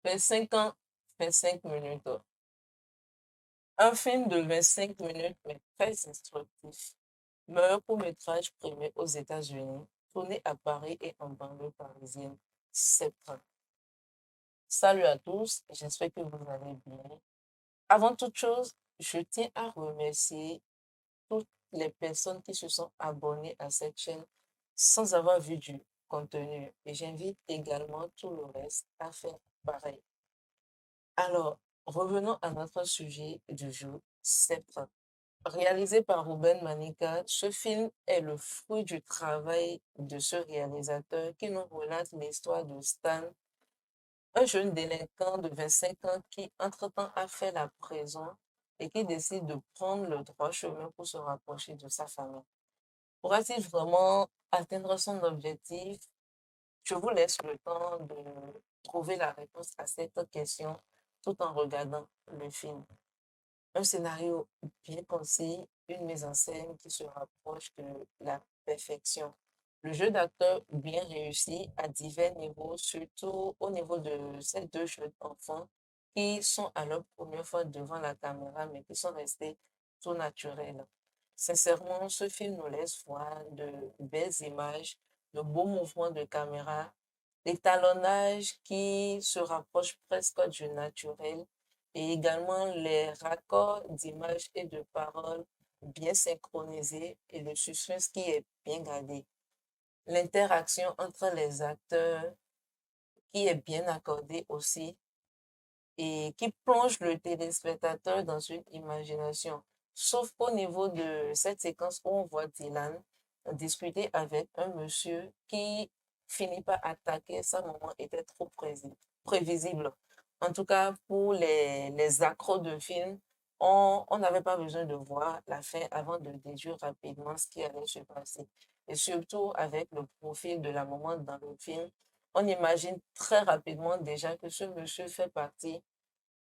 25 ans, 25 minutes. Un film de 25 minutes, mais très instructif. Meilleur court-métrage primé aux États-Unis, tourné à Paris et en banlieue parisienne. Septembre. Salut à tous, j'espère que vous allez bien. Avant toute chose, je tiens à remercier toutes les personnes qui se sont abonnées à cette chaîne sans avoir vu du contenu. Et j'invite également tout le reste à faire pareil. Alors, revenons à notre sujet du jour, Septembre. Réalisé par Ruben Manica, ce film est le fruit du travail de ce réalisateur qui nous relate l'histoire de Stan, un jeune délinquant de 25 ans qui, entre-temps, a fait la prison et qui décide de prendre le droit chemin pour se rapprocher de sa famille. Pourra-t-il vraiment atteindre son objectif? Je vous laisse le temps de trouver la réponse à cette question tout en regardant le film. Un scénario bien concis, une mise en scène qui se rapproche de la perfection. Le jeu d'acteur bien réussi à divers niveaux, surtout au niveau de ces deux jeunes enfants qui sont à leur première fois devant la caméra, mais qui sont restés tout naturels. Sincèrement, ce film nous laisse voir de belles images, de beaux mouvements de caméra, l'étalonnage qui se rapproche presque du naturel et également les raccords d'images et de paroles bien synchronisés et le suspense qui est bien gardé. L'interaction entre les acteurs qui est bien accordée aussi et qui plonge le téléspectateur dans une imagination. Sauf au niveau de cette séquence où on voit Dylan discuter avec un monsieur qui finit par attaquer sa maman était trop prévisible. En tout cas, pour les accros de film, on n'avait pas besoin de voir la fin avant de déduire rapidement ce qui allait se passer. Et surtout avec le profil de la maman dans le film, on imagine très rapidement déjà que ce monsieur fait partie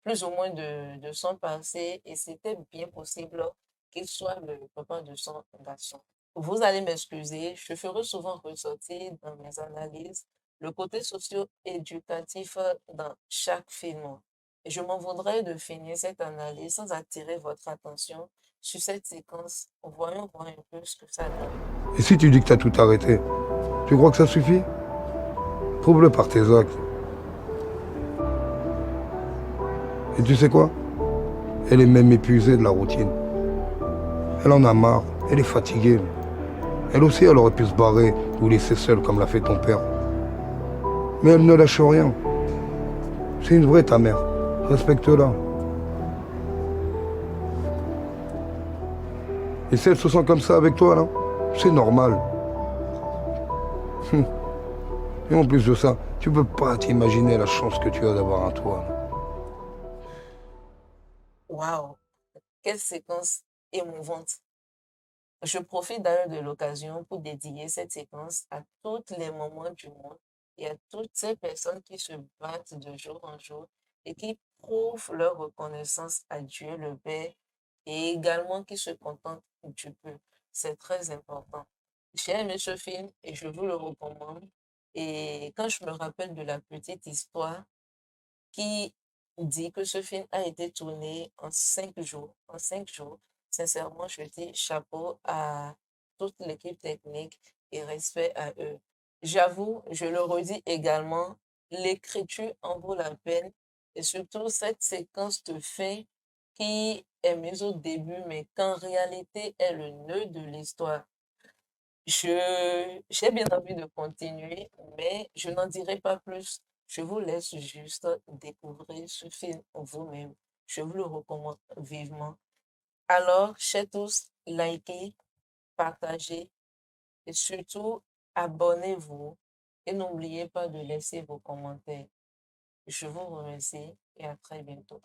plus ou moins de son passé et c'était bien possible qu'il soit le papa de son garçon. Vous allez m'excuser, je ferai souvent ressortir dans mes analyses le côté socio-éducatif dans chaque film. Et je m'en voudrais de finir cette analyse sans attirer votre attention sur cette séquence. Voyons voir un peu ce que ça donne. Et si tu dis que t'as tout arrêté, tu crois que ça suffit? Prouve-le par tes actes. Et tu sais quoi? Elle est même épuisée de la routine. Elle en a marre, elle est fatiguée. Elle aussi, elle aurait pu se barrer ou laisser seule comme l'a fait ton père. Mais elle ne lâche rien. C'est une vraie ta mère. Respecte-la. Et si elle se sent comme ça avec toi, là, c'est normal. Et en plus de ça, tu peux pas t'imaginer la chance que tu as d'avoir un toit. Waouh, quelle séquence émouvante. Je profite d'ailleurs de l'occasion pour dédier cette séquence à tous les moments du monde et à toutes ces personnes qui se battent de jour en jour et qui prouvent leur reconnaissance à Dieu le Père et également qui se contentent du peu. C'est très important. J'ai aimé ce film et je vous le recommande. Et quand je me rappelle de la petite histoire qui dit que ce film a été tourné en 5 jours. En 5 jours, sincèrement, je dis chapeau à toute l'équipe technique et respect à eux. J'avoue, je le redis également, l'écriture en vaut la peine et surtout cette séquence de fin qui est mise au début, mais qu'en réalité est le nœud de l'histoire. J'ai bien envie de continuer, mais je n'en dirai pas plus. Je vous laisse juste découvrir ce film vous-même. Je vous le recommande vivement. Alors, chers tous, likez, partagez et surtout abonnez-vous et n'oubliez pas de laisser vos commentaires. Je vous remercie et à très bientôt.